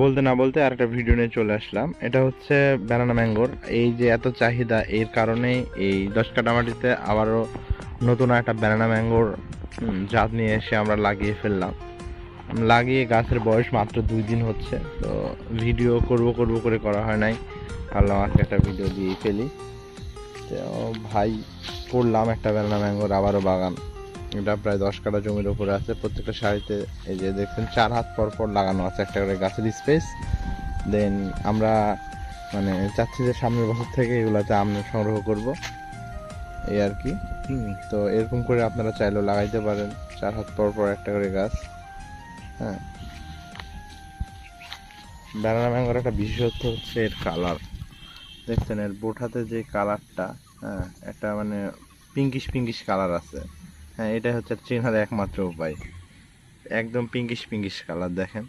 বলতে না বলতে আর একটা ভিডিও নিয়ে চলে আসলাম। এটা হচ্ছে ব্যানানা ম্যাঙ্গোর। এই যে এত চাহিদা, এর কারণেই এই 10 কাঠা মাটিতে আবারও নতুন একটা ব্যানানা ম্যাঙ্গোর জাত নিয়ে এসে আমরা লাগিয়ে ফেললাম। লাগিয়ে গাছের বয়স মাত্র 2 দিন হচ্ছে। তো ভিডিও করব করব করে করা হয় নাই, ভাবলাম আজকে একটা ভিডিও দিয়ে ফেলি। তো ভাই, করলাম একটা ব্যানানা ম্যাঙ্গোর আবারও বাগান। এটা প্রায় 10 কাঠা জমির উপরে আছে। প্রত্যেকটা সারিতে এই যে দেখছেন 4 হাত পর পর লাগানো আছে একটা করে গাছের স্পেস। দেন আমরা মানে চাচ্ছি যে সামনের বছর থেকে এগুলাতে আম সংগ্রহ করব, এই আর কি। তো এরকম করে আপনারা চাইলেও লাগাইতে পারেন, 4 হাত পর পর একটা করে গাছ। হ্যাঁ, ব্যানানা ম্যাঙ্গোর একটা বিশেষত্ব হচ্ছে এর কালার। দেখছেন এর বোঠাতে যে কালারটা, হ্যাঁ, একটা মানে পিঙ্কিশ পিঙ্কিশ কালার আছে। হ্যাঁ, এটাই হচ্ছে চেনার একমাত্র উপায়। একদম পিঙ্কিশ পিঙ্কিশ কালার দেখেন।